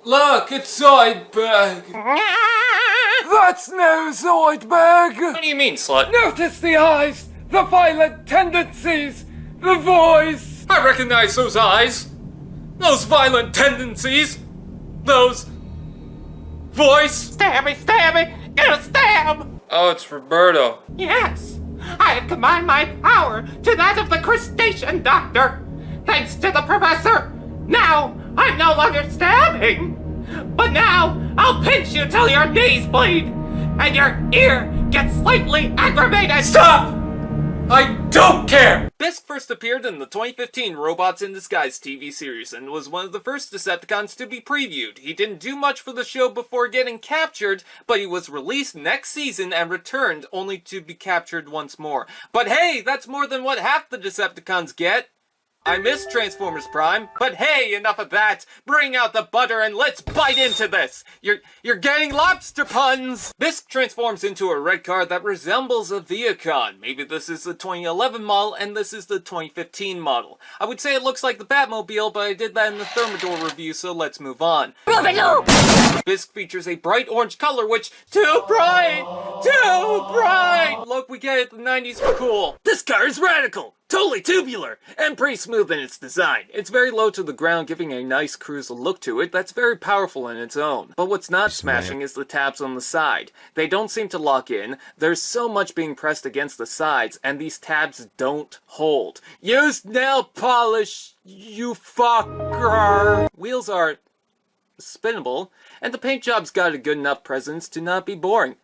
Look, it's Zoidberg! That's no Zoidberg! What do you mean, slut? Notice the eyes, the violent tendencies, the voice! I recognize those eyes! Those violent tendencies! Those... voice! Stab me, stab me! Get a stab! Oh, it's Roberto. Yes! I have combined my power to that of the crustacean doctor! Thanks to the professor! Now, I'm no longer stabbing! But now, I'll pinch you till your knees bleed! And your ear gets slightly aggravated! Stop! I don't care! Bisk first appeared in the 2015 Robots in Disguise TV series and was one of the first Decepticons to be previewed. He didn't do much for the show before getting captured, but he was released next season and returned only to be captured once more. But hey, that's more than what half the Decepticons get! I miss Transformers Prime, but hey, enough of that! Bring out the butter and let's bite into this! You're getting lobster puns! Bisk transforms into a red car that resembles a Viacon. Maybe this is the 2011 model and this is the 2015 model. I would say it looks like the Batmobile, but I did that in the Thermidor review, so let's move on. Bisk features a bright orange color, which... Too bright! Too bright! Look, we get it, the 90s were cool. This car is radical! Totally tubular! And pretty smooth in its design. It's very low to the ground, giving a nice cruise look to it that's very powerful in its own. But what's not smashing is the tabs on the side. They don't seem to lock in, there's so much being pressed against the sides, and these tabs don't hold. Use nail polish, you fucker! Wheels are... spinnable, and the paint job's got a good enough presence to not be boring.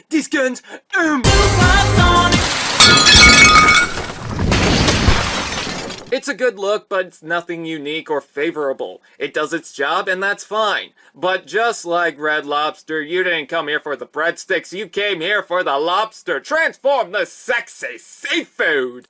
These guns, It's a good look, but it's nothing unique or favorable. It does its job, and that's fine. But just like Red Lobster, you didn't come here for the breadsticks, you came here for the lobster. Transform the sexy seafood!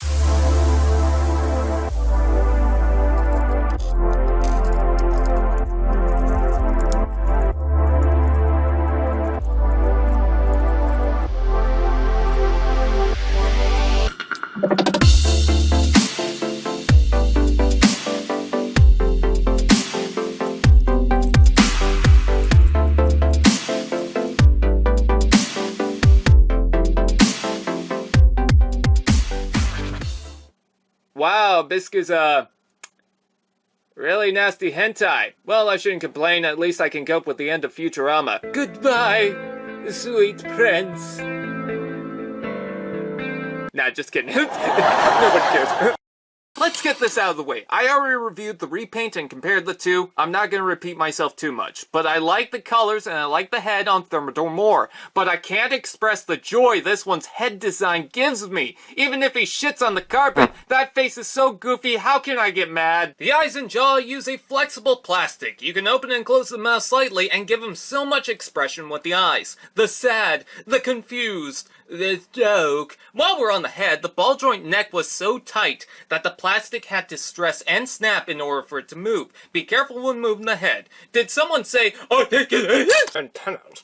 Wow, Bisque is a really nasty hentai. Well, I shouldn't complain, at least I can cope with the end of Futurama. Goodbye, sweet prince. Nah, just kidding. Nobody cares. Let's get this out of the way. I already reviewed the repaint and compared the two. I'm not going to repeat myself too much. But I like the colors and I like the head on Thermidor more. But I can't express the joy this one's head design gives me. Even if he shits on the carpet, that face is so goofy, how can I get mad? The eyes and jaw use a flexible plastic. You can open and close the mouth slightly and give him so much expression with the eyes. The sad, the confused, the joke. While we're on the head, the ball joint neck was so tight that the plastic had to stress and snap in order for it to move. Be careful when moving the head. Did someone say, articulation? Antennas.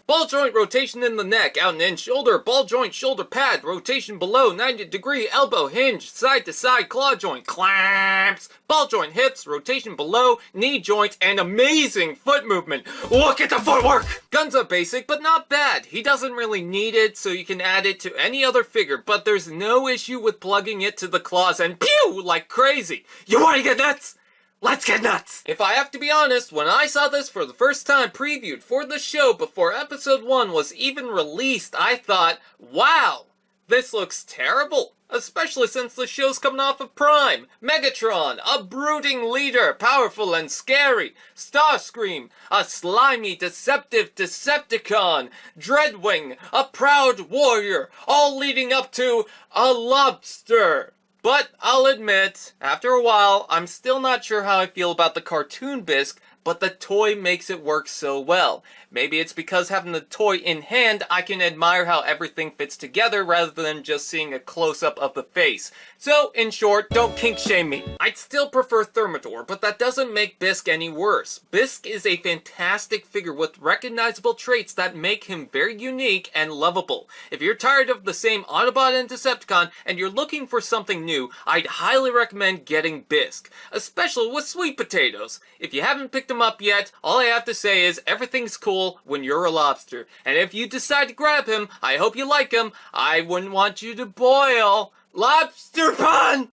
Ball joint rotation in the neck, out and in shoulder, ball joint shoulder pad, rotation below, 90-degree elbow hinge, side to side claw joint, clamps, ball joint hips, rotation below, knee joint, and amazing foot movement. Look at the footwork! Guns are basic, but not bad. He doesn't really need it, so you can add it to any other figure, but there's no issue with plugging it to the claws and pew like crazy. You wanna get nuts? Let's get nuts! If I have to be honest, when I saw this for the first time previewed for the show before episode 1 was even released, I thought, wow, this looks terrible. Especially since the show's coming off of Prime. Megatron, a brooding leader, powerful and scary. Starscream, a slimy, deceptive Decepticon. Dreadwing, a proud warrior, all leading up to a lobster. But I'll admit, after a while, I'm still not sure how I feel about the cartoon Bisque, but the toy makes it work so well. Maybe it's because having the toy in hand, I can admire how everything fits together rather than just seeing a close-up of the face. So, in short, don't kink shame me. I'd still prefer Thermidor, but that doesn't make Bisque any worse. Bisque is a fantastic figure with recognizable traits that make him very unique and lovable. If you're tired of the same Autobot and Decepticon and you're looking for something new, I'd highly recommend getting Bisque, especially with sweet potatoes. If you haven't picked him him up yet. All I have to say is everything's cool when you're a lobster. And if you decide to grab him, I hope you like him. I wouldn't want you to boil. Lobster-Con!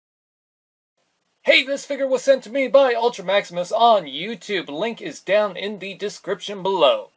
Hey, this figure was sent to me by UltraMaximus on YouTube. Link is down in the description below.